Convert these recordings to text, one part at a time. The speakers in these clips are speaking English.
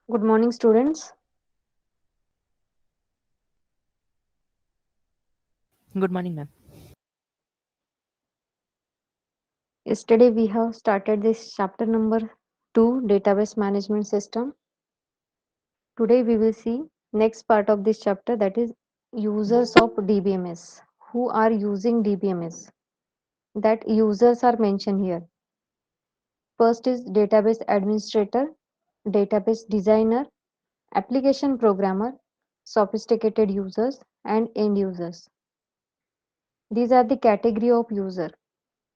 Good morning, students. Good morning, ma'am. Yesterday we have started this chapter number 2, database management system. Today we will see next part of this chapter, that is users of DBMS. Who are using DBMS? That users are mentioned here. First is database administrator, database designer, application programmer, sophisticated users, and end users. These are the category of user.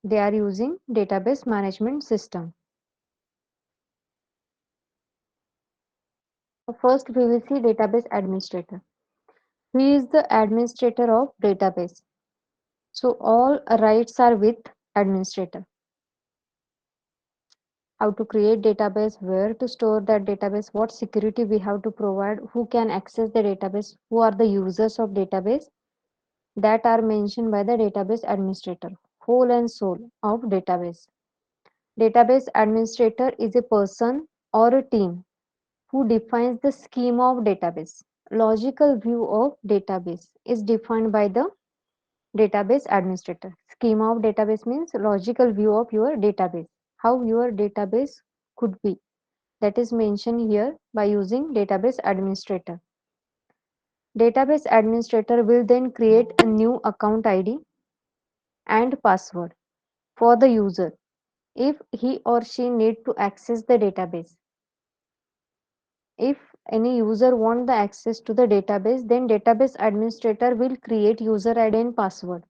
They are using database management system. First, we will see database administrator. He is the administrator of database. So all rights are with administrator. How to create database, where to store that database, what security we have to provide, who can access the database, who are the users of database, that are mentioned by the database administrator. Whole and soul of database. Database administrator is a person or a team who defines the schema of database. Logical view of database is defined by the database administrator. Schema of database means logical view of your database, how your database could be. That is mentioned here by using database administrator. Database administrator will then create a new account ID and password for the user if he or she need to access the database. If any user want the access to the database, then database administrator will create user ID and password.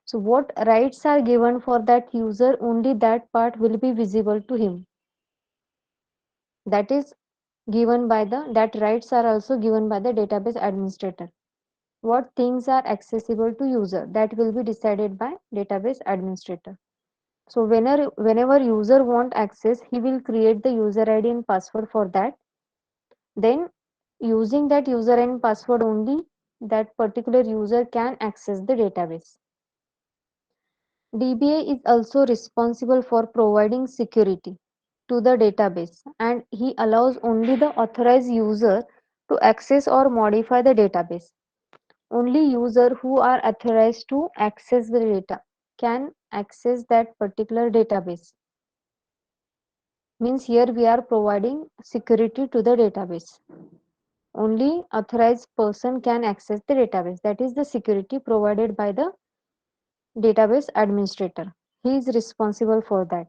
So what rights are given for that user, only that part will be visible to him. That is given by that rights are also given by the database administrator. What things are accessible to user, that will be decided by database administrator. So whenever user want access, he will create the user ID and password for that. Then using that user and password only, that particular user can access the database. DBA is also responsible for providing security to the database, and he allows only the authorized user to access or modify the database. Only user who are authorized to access the data can access that particular database. Means here we are providing security to the database. Only authorized person can access the database. That is the security provided by the database administrator. He is responsible for that.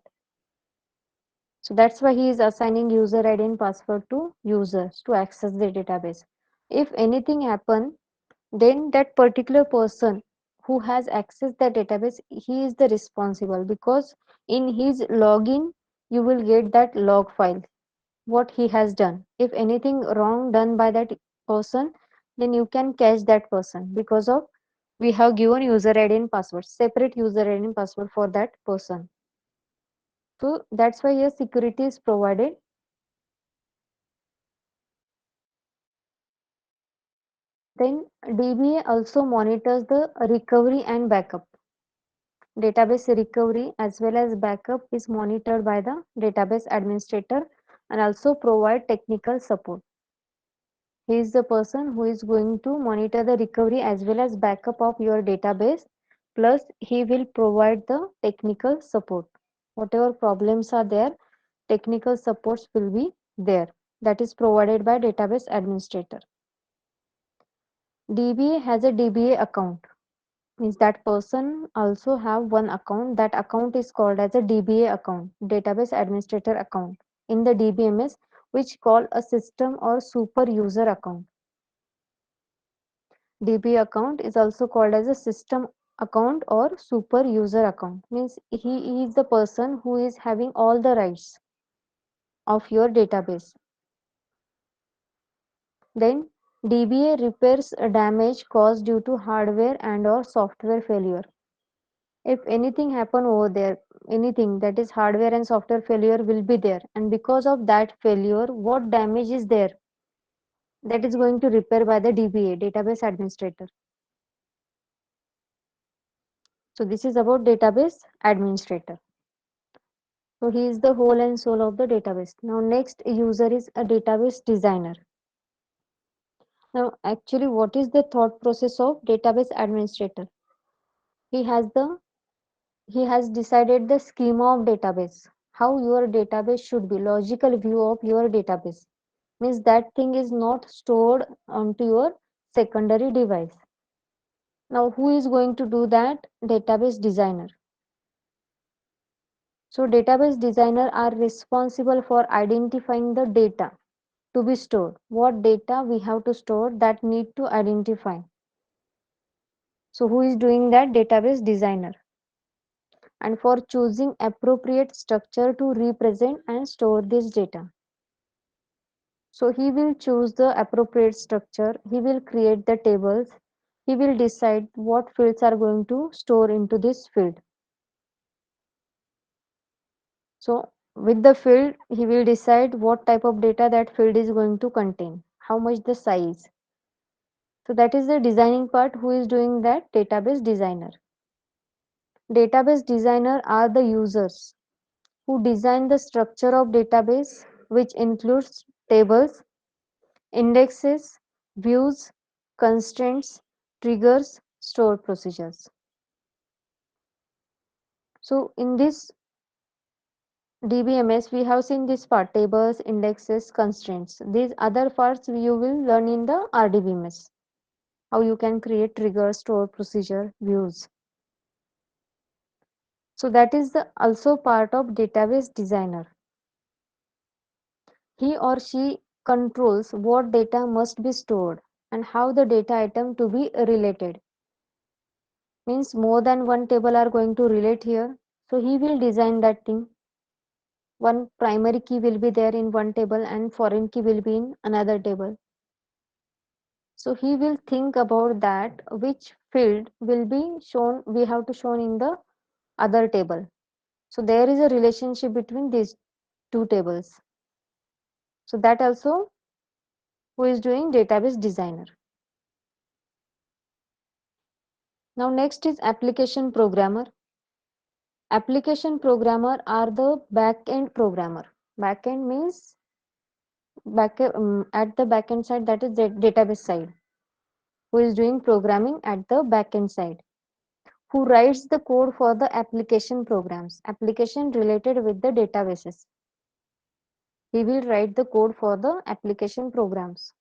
So that's why he is assigning user ID and password to users to access the database. If anything happen, then that particular person who has accessed the database, he is the responsible, because in his login you will get that log file, what he has done. If anything wrong done by that person, then you can catch that person, because of we have given user ID and password, separate user ID and password for that person. So that's why your security is provided. Then DBA also monitors the recovery and backup. Database recovery as well as backup is monitored by the database administrator and also provide technical support. He is the person who is going to monitor the recovery as well as backup of your database, plus he will provide the technical support. Whatever problems are there, technical supports will be there. That is provided by database administrator. DBA has a DBA account. Means that person also have one account. That account is called as a DBA account, database administrator account, in the DBMS, which called a system or super user account. DBA account is also called as a system account or super user account. Means he is the person who is having all the rights of your database. Then DBA repairs a damage caused due to hardware and or software failure. If anything happen over there, anything that is hardware and software failure will be there, and because of that failure, what damage is there, that is going to repair by the DBA, database administrator. So this is about database administrator. So he is the whole and soul of the database. Now next user is a database designer. Now actually what is the thought process of database administrator? He has the he has decided the schema of database, how your database should be, logical view of your database. Means that thing is not stored onto your secondary device. Now who is going to do that? Database designer. So database designer are responsible for identifying the data to be stored. What data we have to store that need to identify. So who is doing that? Database designer. And for choosing appropriate structure to represent and store this data. So he will choose the appropriate structure, he will create the tables, he will decide what fields are going to store into this field. So with the field, he will decide what type of data that field is going to contain, how much the size. So that is the designing part. Who is doing that? Database designer. Database designer are the users who design the structure of database, which includes tables, indexes, views, constraints, triggers, stored procedures. So in this DBMS, we have seen this part, tables, indexes, constraints. These other parts you will learn in the RDBMS, how you can create triggers, store procedure, views. So that is the also part of database designer. He or she controls what data must be stored and how the data item to be related. Means more than one table are going to relate here. So he will design that thing. One primary key will be there in one table and foreign key will be in another table. So he will think about that which field will be shown, we have to shown in the other table. So there is a relationship between these two tables. So that also who is doing database designer. Now next is application programmer. Application programmer are the back-end programmer. Back-end means at the back-end side, that is the database side. Who is doing programming at the back-end side? Who writes the code for the application programs, application related with the databases. He will write the code for the application programs.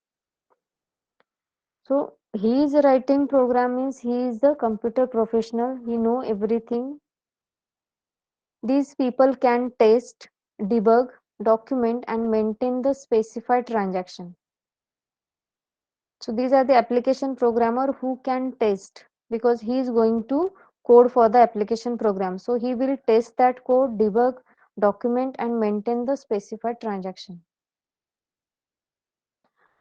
So he is writing program means he is the computer professional. He know everything. These people can test, debug, document and maintain the specified transaction. So these are the application programmer who can test, because he is going to code for the application program. So he will test that code, debug, document and maintain the specified transaction.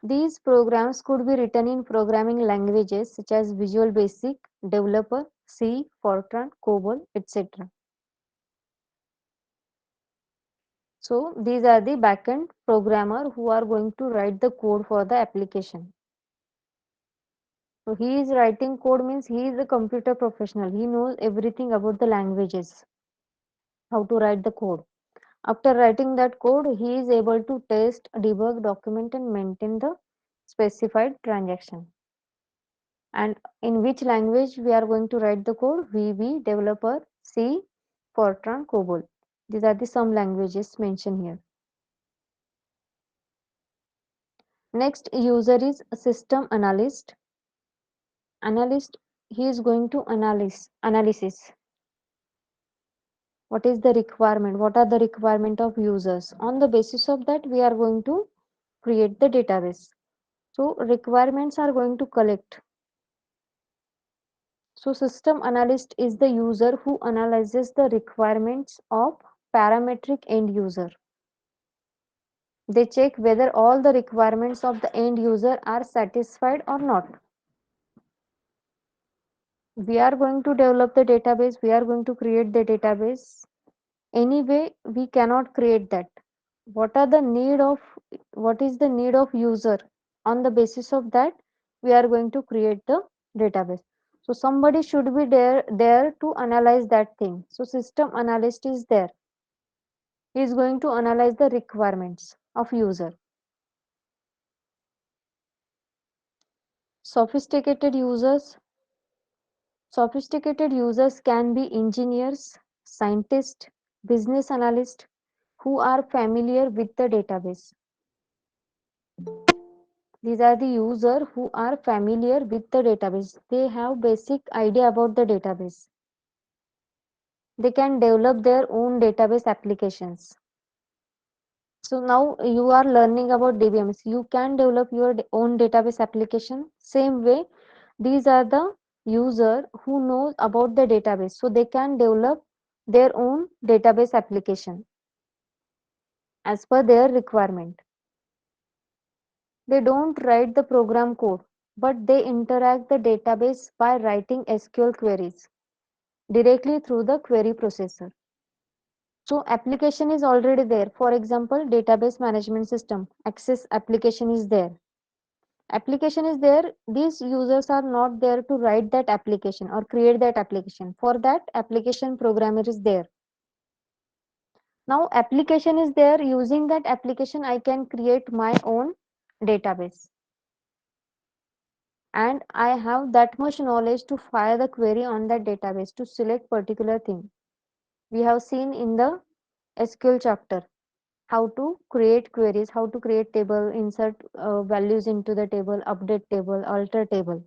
These programs could be written in programming languages such as Visual Basic, Developer, C, Fortran, COBOL, etc. So these are the backend programmer who are going to write the code for the application. So he is writing code means he is a computer professional. He knows everything about the languages, how to write the code. After writing that code, he is able to test, debug, document and maintain the specified transaction. And in which language we are going to write the code? VB, Developer, C, Fortran, COBOL. These are the some languages mentioned here. Next user is system analyst. Analyst, he is going to analysis. What is the requirement? What are the requirement of users? On the basis of that, we are going to create the database. So requirements are going to collect. So system analyst is the user who analyzes the requirements of parametric end user. They check whether all the requirements of the end user are satisfied or not. We are going to develop the database, we are going to create the database. Anyway, we cannot create that. What are the need of, what is the need of user? On the basis of that, we are going to create the database. So somebody should be there to analyze that thing. So system analyst is there. He is going to analyze the requirements of user. Sophisticated users. Sophisticated users can be engineers, scientists, business analysts who are familiar with the database. These are the users who are familiar with the database. They have basic idea about the database. They can develop their own database applications. So now you are learning about DBMS. You can develop your own database application. Same way, these are the user who knows about the database. So they can develop their own database application as per their requirement. They don't write the program code, but they interact the database by writing SQL queries directly through the query processor. So application is already there. For example, database management system, Access application is there. Application is there. These users are not there to write that application or create that application. For that, application programmer is there. Now application is there. Using that application, I can create my own database. And I have that much knowledge to fire the query on that database to select particular thing. We have seen in the SQL chapter how to create queries, how to create table, insert values into the table, update table, alter table.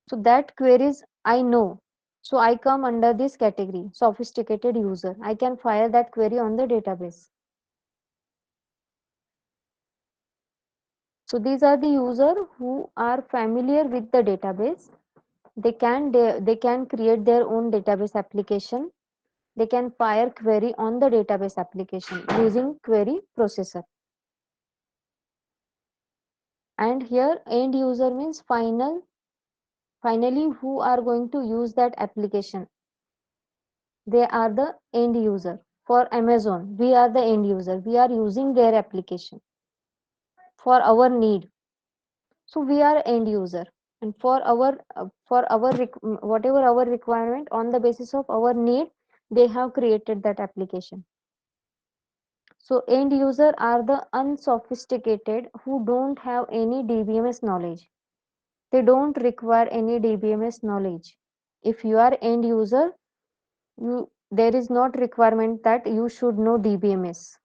So that queries I know. So I come under this category, sophisticated user. I can fire that query on the database. So these are the user who are familiar with the database. They can create their own database application. They can fire query on the database application using query processor. And here end user means finally who are going to use that application. They are the end user. For Amazon, we are the end user. We are using their application for our need. So we are end user, and whatever our requirement, on the basis of our need, they have created that application. So end user are the unsophisticated who don't have any DBMS knowledge. They don't require any DBMS knowledge. If you are end user, there is not requirement that you should know DBMS.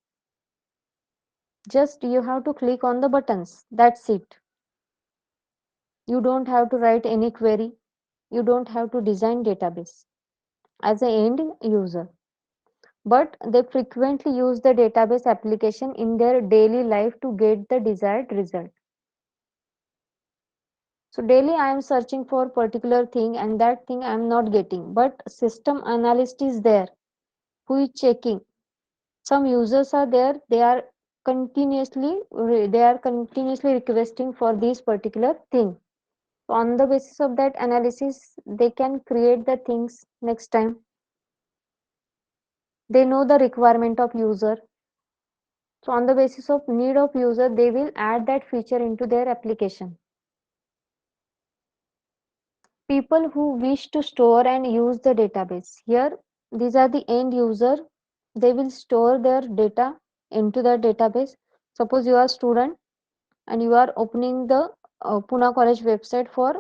Just you have to click on the buttons. That's it. You don't have to write any query. You don't have to design database as an end user. But they frequently use the database application in their daily life to get the desired result. So daily I am searching for particular thing and that thing I am not getting. But system analyst is there who is checking. Some users are there, they are continuously requesting for this particular thing. So on the basis of that analysis, they can create the things next time. They know the requirement of user. So on the basis of need of user, they will add that feature into their application. People who wish to store and use the database. Here, these are the end user. They will store their data into the database. Suppose you are a student and you are opening the Pune College website for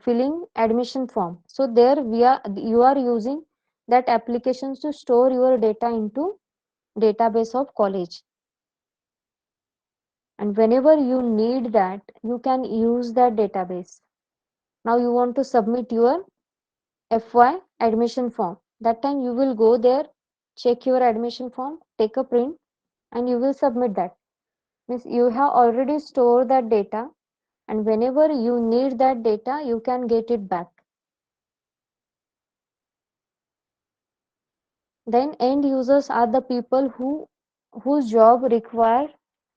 filling admission form. So there you are using that applications to store your data into database of college. And whenever you need that, you can use that database. Now you want to submit your FY admission form. That time you will go there, check your admission form, take a print, and you will submit that. Means you have already stored that data, and whenever you need that data, you can get it back. Then end users are the people whose job require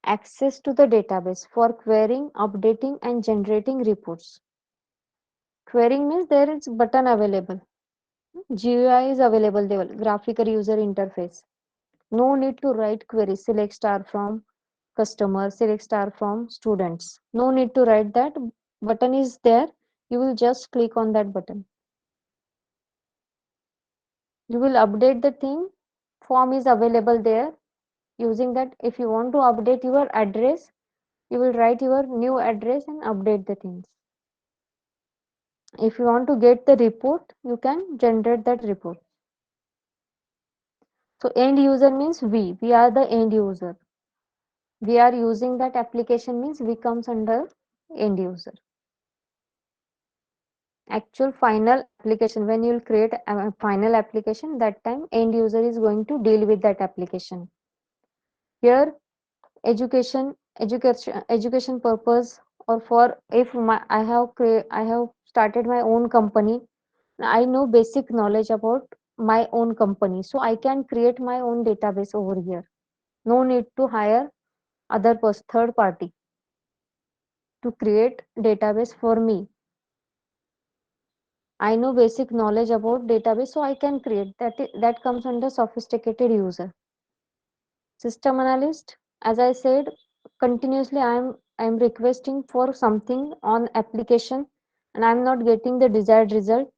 access to the database for querying, updating, and generating reports. Querying means there is button available. GUI is available there, graphical user interface. No need to write query, select star from customer, select star from students. No need to write that. Button is there. You will just click on that button. You will update the thing. Form is available there. Using that, if you want to update your address, you will write your new address and update the things. If you want to get the report, you can generate that report. So end user means we are the end user. We are using that application means we comes under end user. Actual final application, when you will create a final application, that time end user is going to deal with that application. Here education purpose, or for if I have started my own company, I know basic knowledge about my own company, so I can create my own database over here. No need to hire other third party to create database for me. I know basic knowledge about database, so I can create that. That comes under sophisticated user. System analyst, as I said, continuously I am requesting for something on application and I'm not getting the desired result.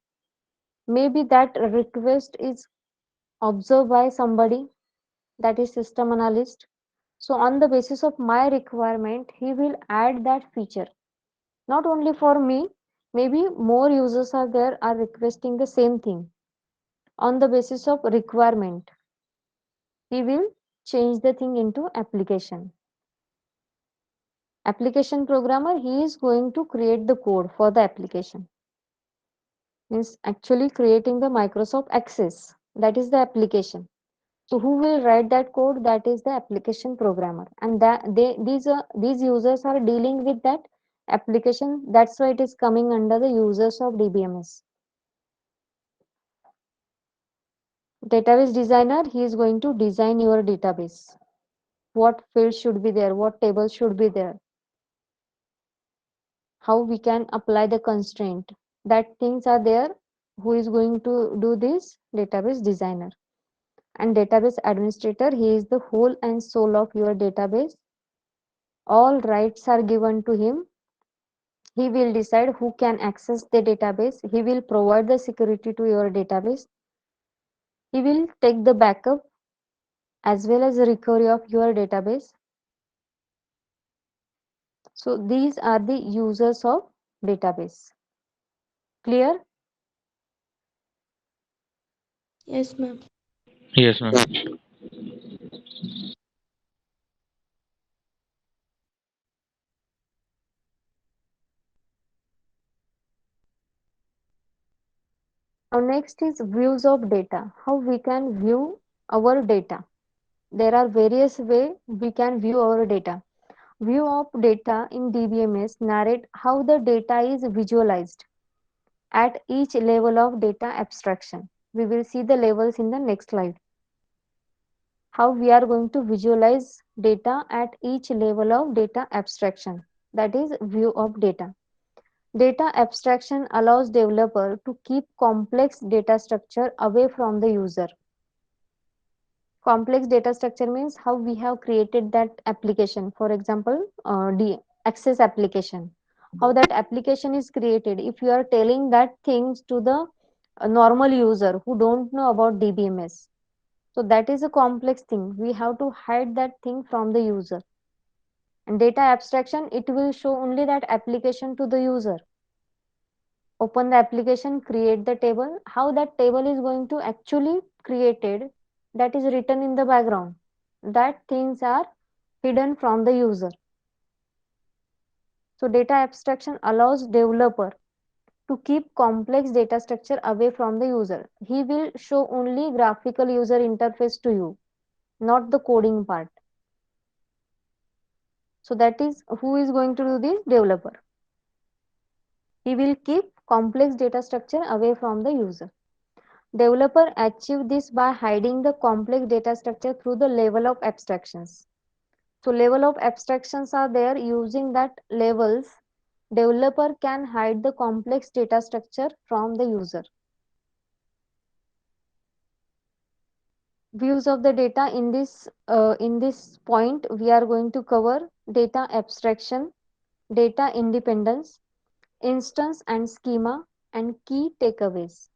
Maybe that request is observed by somebody, that is system analyst. So on the basis of my requirement, he will add that feature. Not only for me, maybe more users are there are requesting the same thing. On the basis of requirement, he will change the thing into application. Application programmer, he is going to create the code for the application. Means actually creating the Microsoft Access. That is the application. So who will write that code? That is the application programmer, and these users are dealing with that application. That's why it is coming under the users of DBMS. Database designer, he is going to design your database. What fields should be there? What tables should be there? How we can apply the constraint? That things are there. Who is going to do this? Database designer. And database administrator, he is the whole and soul of your database. All rights are given to him. He will decide who can access the database. He will provide the security to your database. He will take the backup as well as the recovery of your database. So these are the users of database. Clear? Yes, ma'am. Yes, ma'am. Now next is views of data. How we can view our data. There are various ways we can view our data. View of data in DBMS narrate how the data is visualized at each level of data abstraction. We will see the levels in the next slide. How we are going to visualize data at each level of data abstraction. That is view of data. Data abstraction allows developer to keep complex data structure away from the user. Complex data structure means how we have created that application. For example, access application. How that application is created. If you are telling that things to the normal user who don't know about DBMS, so that is a complex thing. We have to hide that thing from the user. And data abstraction, it will show only that application to the user. Open the application, create the table. How that table is going to actually created, that is written in the background. That things are hidden from the user. So data abstraction allows developer to keep complex data structure away from the user. He will show only graphical user interface to you, not the coding part. So that is who is going to do this? Developer. He will keep complex data structure away from the user. Developer achieve this by hiding the complex data structure through the level of abstractions. So level of abstractions are there. Using that levels, developer can hide the complex data structure from the user. Views of the data in this point, we are going to cover data abstraction, data independence, instance and schema, and key takeaways.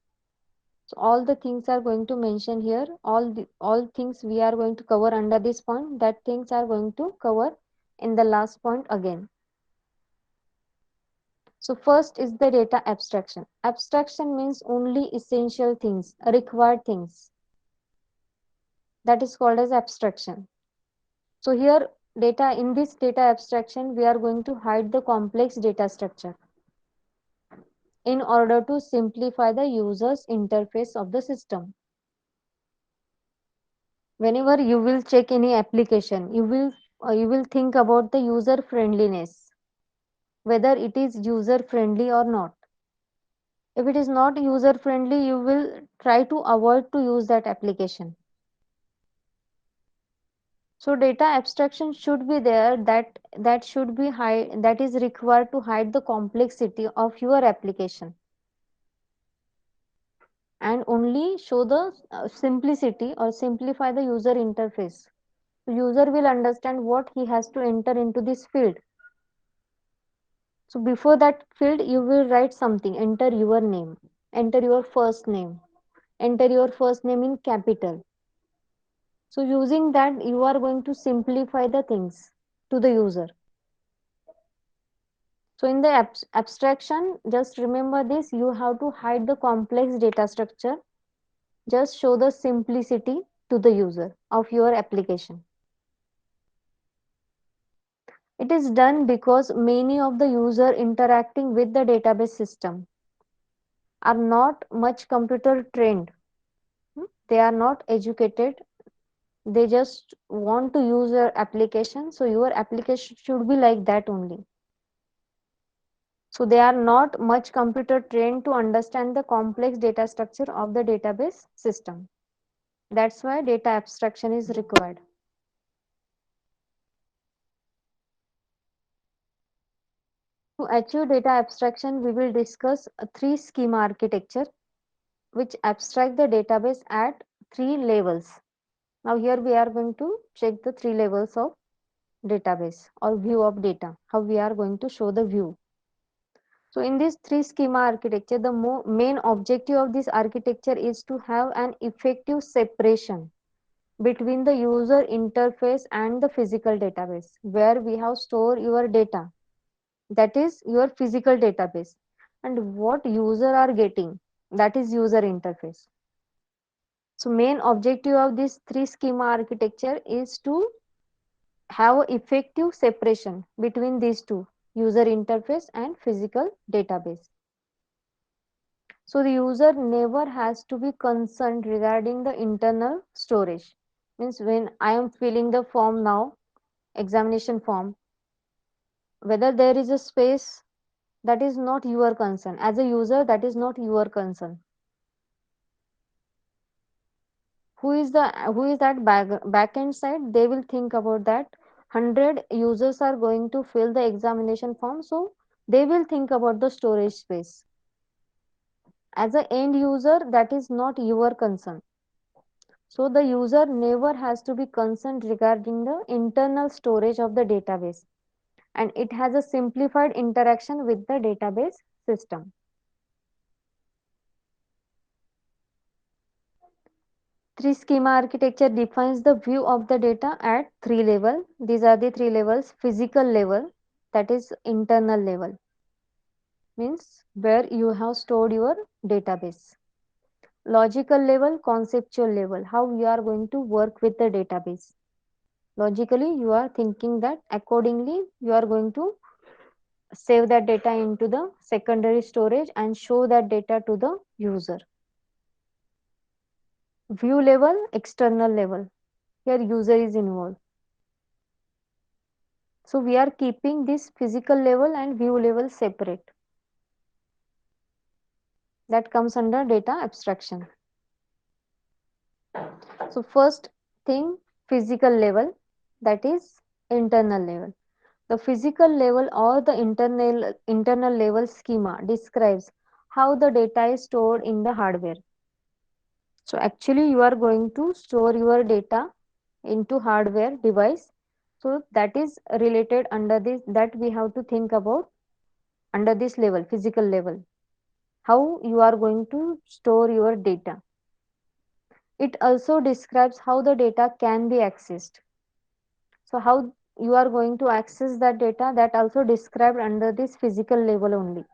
So all the things are going to mention here. All things we are going to cover under this point. That things are going to cover in the last point again. So first is the data abstraction. Abstraction means only essential things, required things. That is called as abstraction. So here data in this data abstraction we are going to hide the complex data structure in order to simplify the user's interface of the system. Whenever you will check any application, you will think about the user friendliness, whether it is user friendly or not. If it is not user friendly, you will try to avoid to use that application. So data abstraction should be there, that should be hide, that is required to hide the complexity of your application and only show the simplicity or simplify the user interface. User will understand what he has to enter into this field. So before that field, you will write something. Enter your name. Enter your first name. Enter your first name in capital. So using that, you are going to simplify the things to the user. So in the abstraction, just remember this, you have to hide the complex data structure. Just show the simplicity to the user of your application. It is done because many of the user interacting with the database system are not much computer trained. They are not educated. They just want to use your application. So your application should be like that only. So they are not much computer trained to understand the complex data structure of the database system. That's why data abstraction is required. To achieve data abstraction, we will discuss a three schema architecture which abstract the database at three levels. Now here we are going to check the three levels of database or view of data, how we are going to show the view. So in this three schema architecture, the main objective of this architecture is to have an effective separation between the user interface and the physical database where we have stored your data, that is your physical database, and what user are getting, that is user interface. So main objective of this three schema architecture is to have effective separation between these two, user interface and physical database. So the user never has to be concerned regarding the internal storage. Means when I am filling the form now, examination form, whether there is a space, that is not your concern. As a user, that is not your concern. Who is that back end side? They will think about that. 100 users are going to fill the examination form, so they will think about the storage space. As an end user, that is not your concern. So the user never has to be concerned regarding the internal storage of the database, and it has a simplified interaction with the database system. Three schema architecture defines the view of the data at three levels. These are the three levels. Physical level, that is internal level, means where you have stored your database. Logical level, conceptual level, how you are going to work with the database. Logically, you are thinking that accordingly you are going to save that data into the secondary storage and show that data to the user. View level, external level, here user is involved. So we are keeping this physical level and view level separate. That comes under data abstraction. So first thing, physical level, that is internal level. The physical level or the internal level schema describes how the data is stored in the hardware. So actually you are going to store your data into hardware device. So that is related under this, that we have to think about under this level, physical level. how you are going to store your data. It also describes how the data can be accessed. So how you are going to access that data, that also described under this physical level only.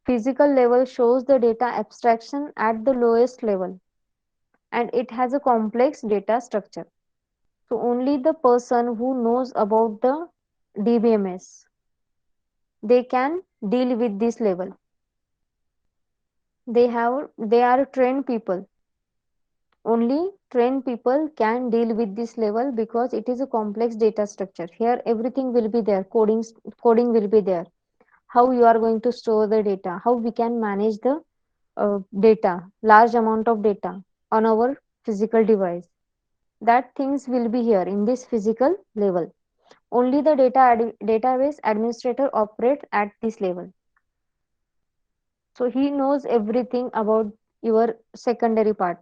Physical level shows the data abstraction at the lowest level, and it has a complex data structure. So only the person who knows about the DBMS, they can deal with this level. They are trained people. Only trained people can deal with this level because it is a complex data structure. Here everything will be there. Coding will be there. How you are going to store the data, how we can manage the data, large amount of data on our physical device. That things will be here in this physical level. Only the database administrator operates at this level. So he knows everything about your secondary part,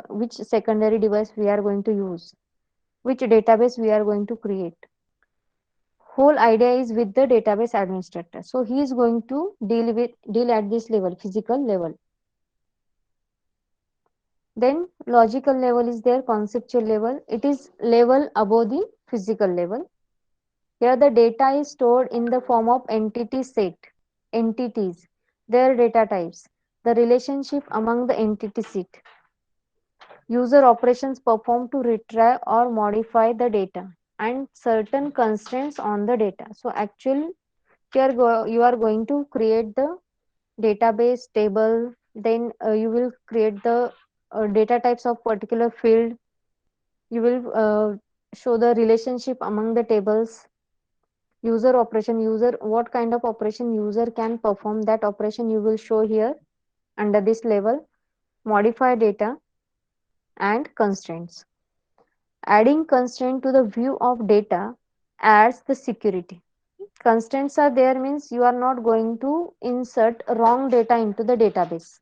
which secondary device we are going to use, which database we are going to create. Whole idea is with the database administrator. So he is going to deal at this level, physical level. Then logical level is there, conceptual level. It is level above the physical level. Here the data is stored in the form of entity set, entities, their data types, the relationship among the entity set, user operations performed to retrieve or modify the data, and certain constraints on the data. So actually here you are going to create the database table, then you will create the data types of particular field, you will show the relationship among the tables, user operation, user what kind of operation user can perform, that operation you will show here under this level, modify data, and constraints. Adding constraint to the view of data adds the security. Constraints are there means you are not going to insert wrong data into the database.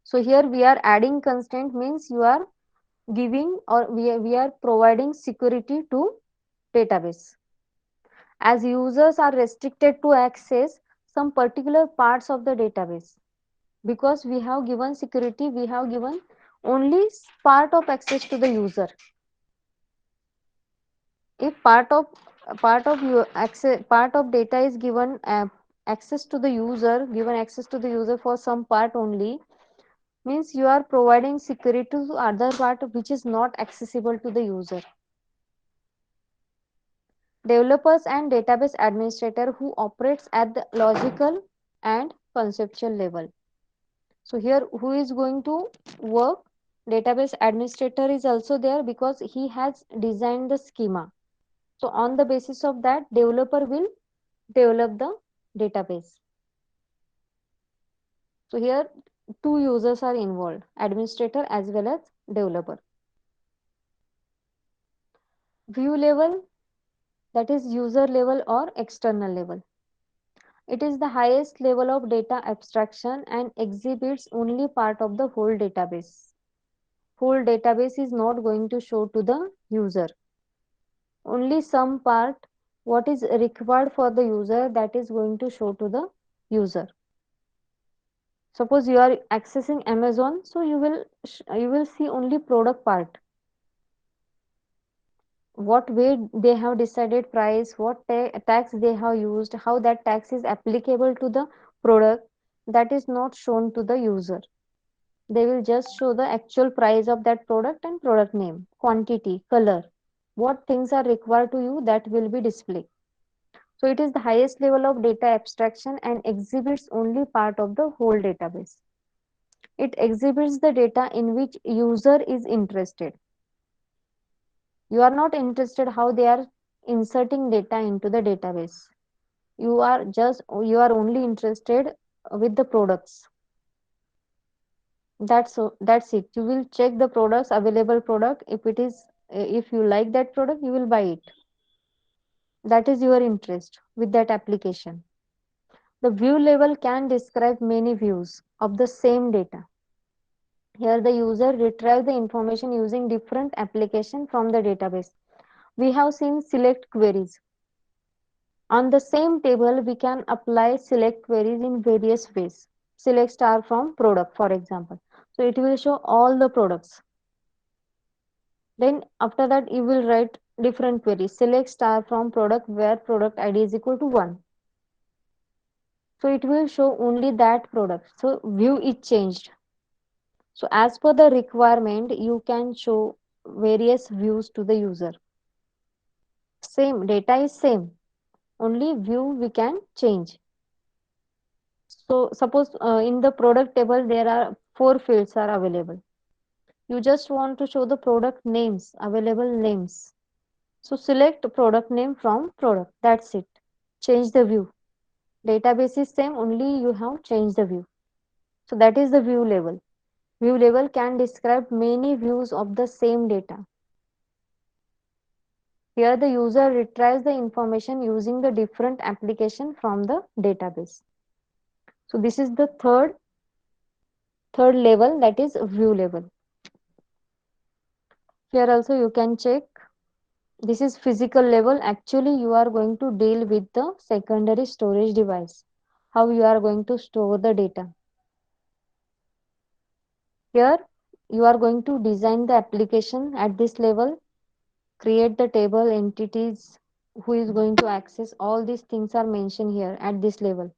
So here we are adding constraint means you are giving, or we are providing security to database. As users are restricted to access some particular parts of the database, because we have given security, we have given only part of access to the user. If part of data is given access to the user, given access to the user for some part only, means you are providing security to other part which is not accessible to the user. Developers and database administrator who operates at the logical and conceptual level. So here who is going to work? Database administrator is also there because he has designed the schema. So on the basis of that, developer will develop the database. So here two users are involved, administrator as well as developer. View level, that is user level or external level. It is the highest level of data abstraction and exhibits only part of the whole database. Whole database is not going to show to the user. Only some part, what is required for the user, that is going to show to the user. Suppose you are accessing Amazon, so you will see only product part. What way they have decided price, what tax they have used, how that tax is applicable to the product, that is not shown to the user. They will just show the actual price of that product and product name, quantity, color. What things are required to you, that will be displayed. So it is the highest level of data abstraction and exhibits only part of the whole database. It exhibits the data in which user is interested. You are not interested how they are inserting data into the database. You are only interested with the products. That's it. You will check the products, available product. If you like that product, you will buy it. That is your interest with that application. The view level can describe many views of the same data. Here the user retrieves the information using different application from the database. We have seen select queries. On the same table, we can apply select queries in various ways. Select star from product, for example. So it will show all the products. Then after that, you will write different queries. Select star from product where product ID is equal to 1. So it will show only that product. So view is changed. So as per the requirement, you can show various views to the user. Same data is same, only view we can change. So suppose in the product table there are 4 fields are available. You just want to show the product names, available names. So select product name from product. That's it. Change the view. Database is same, only you have changed the view. So that is the view level. View level can describe many views of the same data. Here the user retrieves the information using the different application from the database. So this is the third level, that is view level. Here also you can check. This is physical level. Actually you are going to deal with the secondary storage device. How you are going to store the data. Here you are going to design the application at this level, create the table entities, who is going to access, all these things are mentioned here at this level.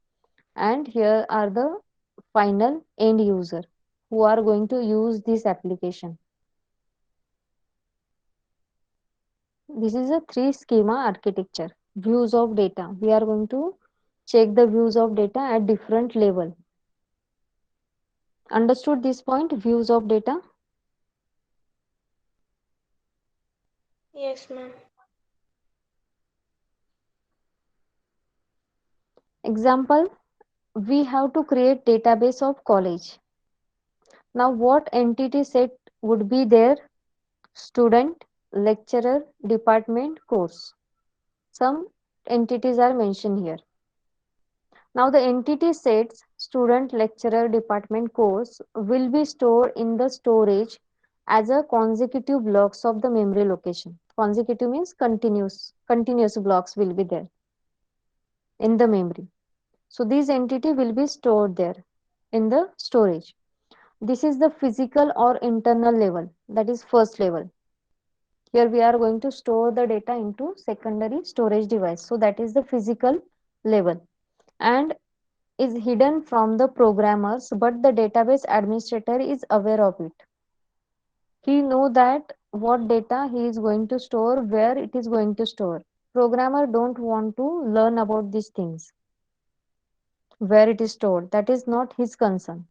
And here are the final end user who are going to use this application. This is a 3 schema architecture. Views of data. We are going to check the views of data at different level. Understood this point? Views of data. Yes, ma'am. Example, we have to create database of college. Now what entity set would be there? Student, lecturer, department, course. Some entities are mentioned here. Now the entity sets student, lecturer, department, course will be stored in the storage as a consecutive blocks of the memory location. Consecutive means continuous blocks will be there in the memory. So these entity will be stored there in the storage. This is the physical or internal level, that is first level. Here we are going to store the data into secondary storage device. So that is the physical level and is hidden from the programmers, but the database administrator is aware of it. He know that what data he is going to store, where it is going to store. Programmer don't want to learn about these things, where it is stored. That is not his concern.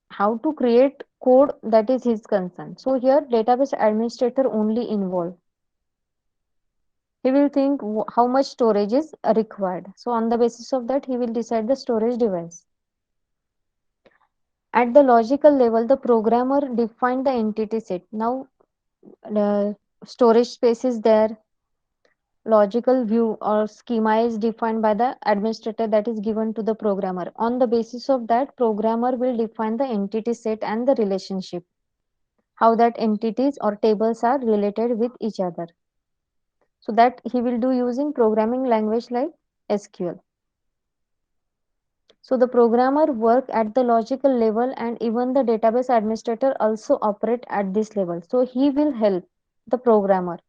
How to create code, that is his concern. So here database administrator only involved. He will think how much storage is required. So on the basis of that, he will decide the storage device. At the logical level, the programmer defined the entity set. Now, the storage space is there. Logical view or schema is defined by the administrator, that is given to the programmer. On the basis of that, programmer will define the entity set and the relationship. How that entities or tables are related with each other. So that he will do using programming language like SQL. So the programmer work at the logical level and even the database administrator also operate at this level. So he will help the programmer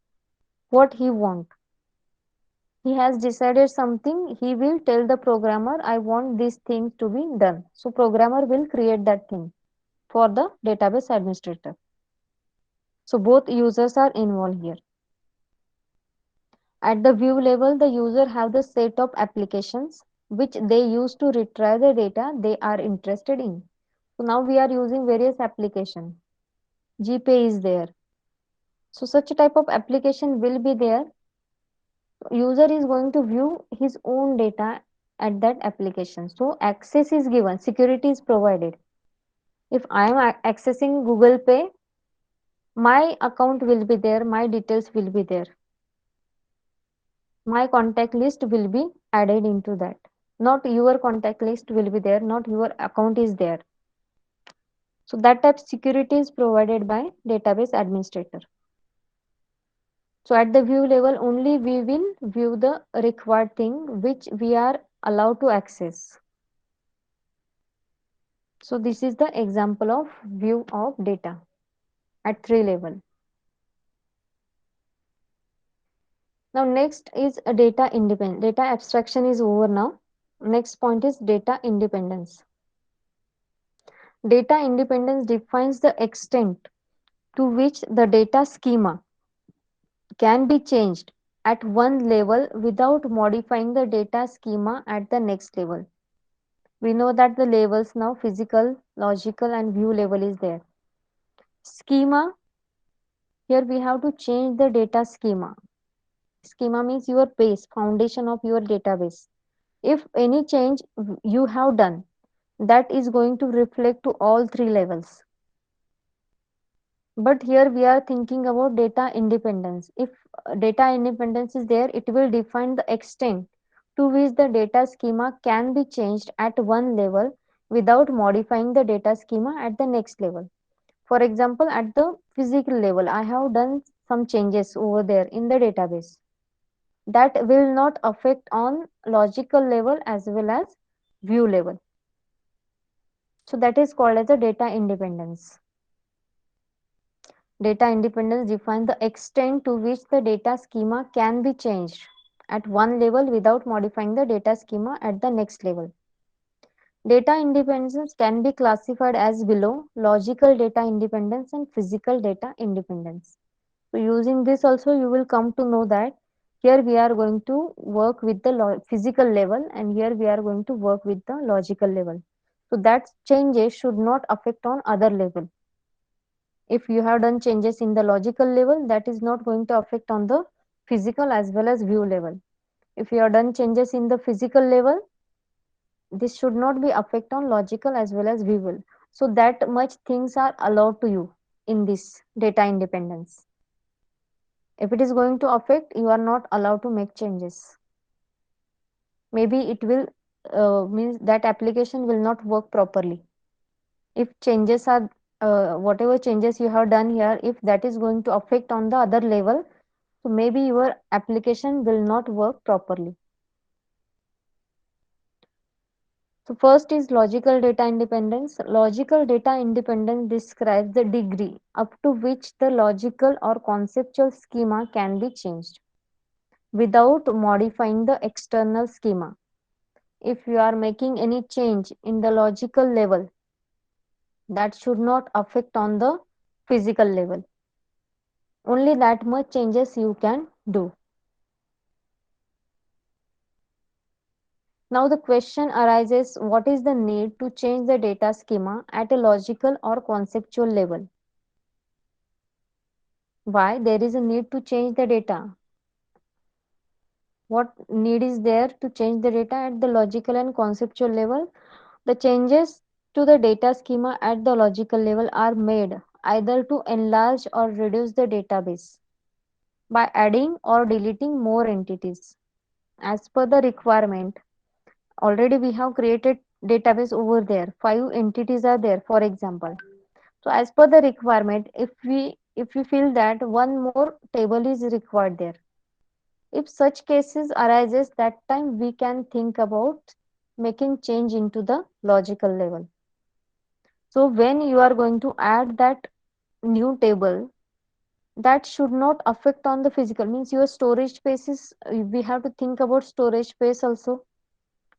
what he want. He has decided something, he will tell the programmer, I want this thing to be done. So programmer will create that thing for the database administrator. So both users are involved here. At the view level, the user have the set of applications which they use to retrieve the data they are interested in. So now we are using various applications. GPay is there. So such a type of application will be there. User is going to view his own data at that application. So access is given, security is provided. If I am accessing Google Pay, my account will be there, my details will be there. My contact list will be added into that. Not your contact list will be there, not your account is there. So that type security is provided by database administrator. So at the view level, only we will view the required thing which we are allowed to access. So this is the example of view of data at three level. Now next is a data independent. Data abstraction is over now. Next point is data independence. Data independence defines the extent to which the data schema can be changed at one level without modifying the data schema at the next level. We know that the levels now physical, logical and view level is there. Schema, here we have to change the data schema. Schema means your base, foundation of your database. If any change you have done, that is going to reflect to all three levels. But here we are thinking about data independence. If data independence is there, it will define the extent to which the data schema can be changed at one level without modifying the data schema at the next level. For example, at the physical level, I have done some changes over there in the database that will not affect on logical level as well as view level. So that is called as a data independence. Data independence defines the extent to which the data schema can be changed at one level without modifying the data schema at the next level. Data independence can be classified as below: logical data independence and physical data independence. So using this also you will come to know that here we are going to work with the physical level and here we are going to work with the logical level. So that changes should not affect on other level. If you have done changes in the logical level, that is not going to affect on the physical as well as view level. If you have done changes in the physical level, this should not be affect on logical as well as visual. So that much things are allowed to you in this data independence. If it is going to affect, you are not allowed to make changes. Maybe it will means that application will not work properly. If changes are whatever changes you have done here, if that is going to affect on the other level, so maybe your application will not work properly. So first is logical data independence. Logical data independence describes the degree up to which the logical or conceptual schema can be changed without modifying the external schema. If you are making any change in the logical level, that should not affect on the physical level. Only that much changes you can do. Now the question arises, what is the need to change the data schema at a logical or conceptual level? Why there is a need to change the data? What need is there to change the data at the logical and conceptual level? The changes to the data schema at the logical level are made either to enlarge or reduce the database by adding or deleting more entities as per the requirement. Already we have created database over there, 5 entities are there for example. So as per the requirement, if we feel that one more table is required there, if such cases arises, that time we can think about making change into the logical level. So when you are going to add that new table, that should not affect on the physical, means your storage space is, we have to think about storage space also.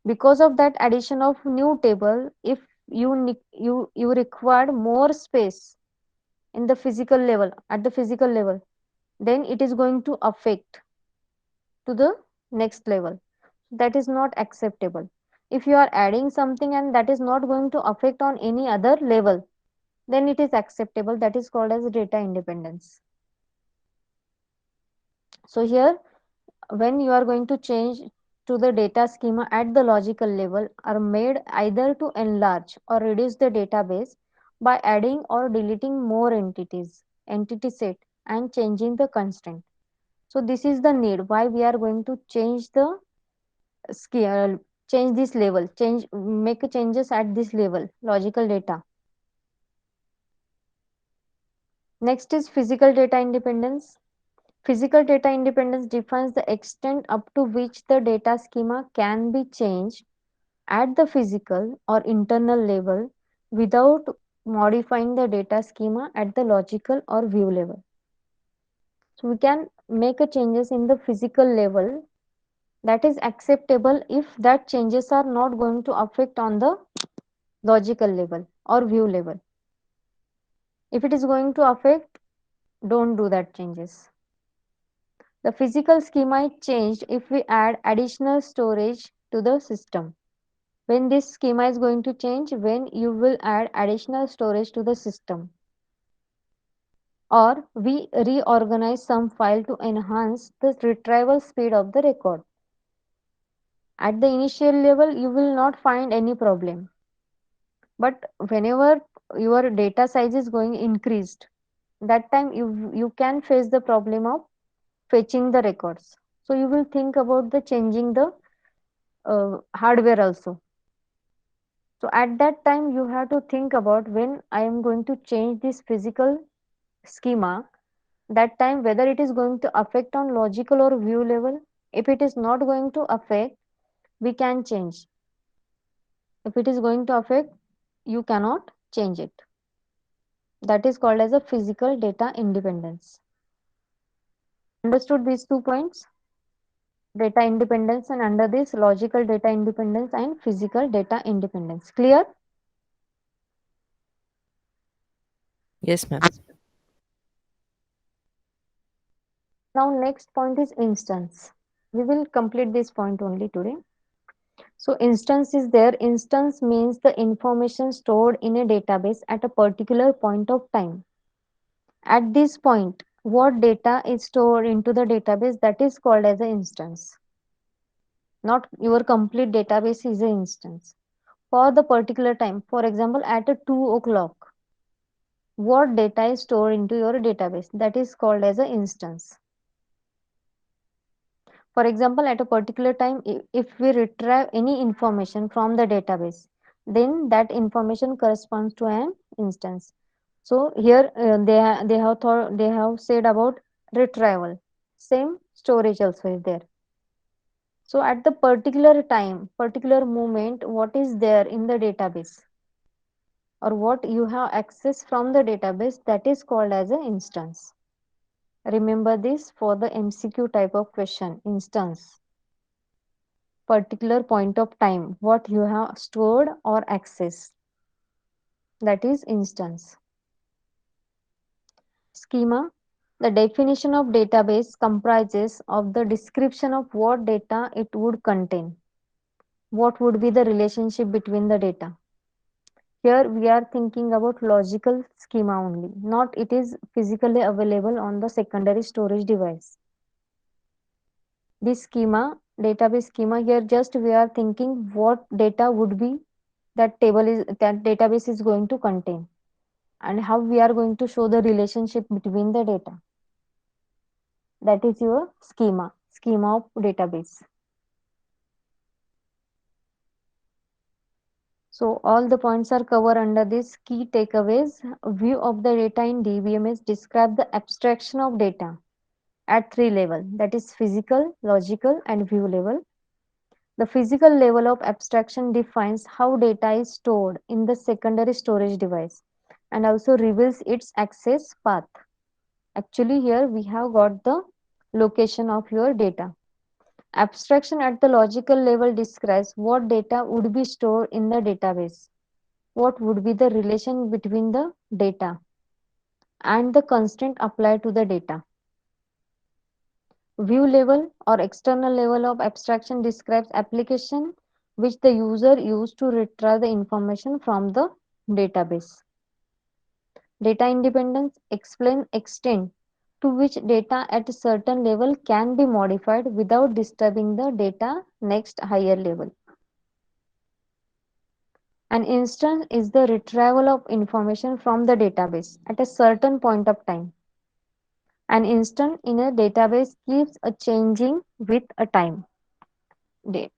Because of that addition of new table, if you required more space in the physical level, at the physical level, then it is going to affect to the next level. That is not acceptable. If you are adding something and that is not going to affect on any other level, then it is acceptable. That is called as data independence. So here, when you are going to change to the data schema at the logical level, are made either to enlarge or reduce the database by adding or deleting more entities, entity set, and changing the constraint. So this is the need why we are going to change the scale, change this level, change, make changes at this level, logical data. Next is physical data independence. Physical data independence defines the extent up to which the data schema can be changed at the physical or internal level without modifying the data schema at the logical or view level. So we can make a changes in the physical level that is acceptable if that changes are not going to affect on the logical level or view level. If it is going to affect, don't do that changes. The physical schema is changed if we add additional storage to the system. When this schema is going to change, when you will add additional storage to the system, or we reorganize some file to enhance the retrieval speed of the record. At the initial level, you will not find any problem. But whenever your data size is going increased, that time you can face the problem of fetching the records. So you will think about the changing the hardware also. So at that time you have to think about when I am going to change this physical schema, that time whether it is going to affect on logical or view level. If it is not going to affect, we can change. If it is going to affect, you cannot change it. That is called as a physical data independence. Understood these 2 points? Data independence, and under this logical data independence and physical data independence. Clear? Yes, ma'am. Now next point is instance. We will complete this point only today. So instance is there. Instance means the information stored in a database at a particular point of time. At this point, what data is stored into the database, that is called as an instance. Not your complete database is an instance. For the particular time, for example, at a 2 o'clock, what data is stored into your database, that is called as an instance. For example, at a particular time, if we retrieve any information from the database, then that information corresponds to an instance. So here they have said about retrieval. Same storage also is there. So at the particular time, particular moment, what is there in the database or what you have access from the database, that is called as an instance. Remember this for the MCQ type of question. Instance, particular point of time, what you have stored or access, that is instance. Schema, the definition of database comprises of the description of what data it would contain. What would be the relationship between the data? Here we are thinking about logical schema only, not it is physically available on the secondary storage device. This schema, database schema, here just we are thinking what data would be that database is going to contain and how we are going to show the relationship between the data. That is your schema of database. So all the points are covered under this key takeaways. View of the data in DBMS describe the abstraction of data at 3 levels, that is physical, logical and view level. The physical level of abstraction defines how data is stored in the secondary storage device and also reveals its access path. Actually here we have got the location of your data. Abstraction at the logical level describes what data would be stored in the database, what would be the relation between the data and the constraint applied to the data. View level or external level of abstraction describes application which the user used to retrieve the information from the database. Data independence explains extent to which data at a certain level can be modified without disturbing the data next higher level. An instance is the retrieval of information from the database at a certain point of time. An instance in a database keeps a changing with a time.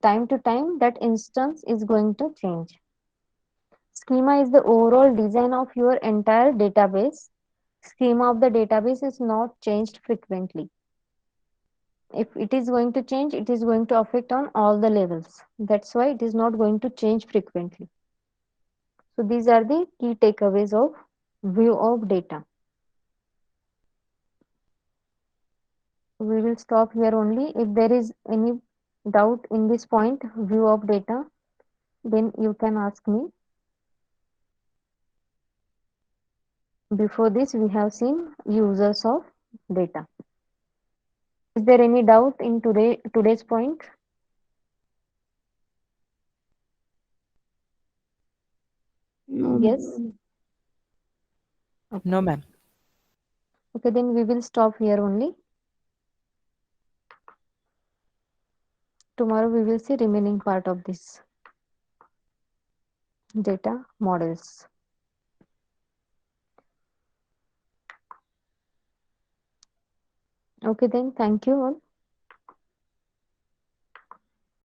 Time to time, that instance is going to change. Schema is the overall design of your entire database. Schema of the database is not changed frequently. If it is going to change, it is going to affect on all the levels. That's why it is not going to change frequently. So these are the key takeaways of view of data. We will stop here only. If there is any doubt in this point, view of data, then you can ask me. Before this, we have seen users of data. Is there any doubt in today's point? No, Yes. ma'am. No, Okay. ma'am. Okay, then we will stop here only. Tomorrow we will see remaining part of this data models. Okay, then thank you all.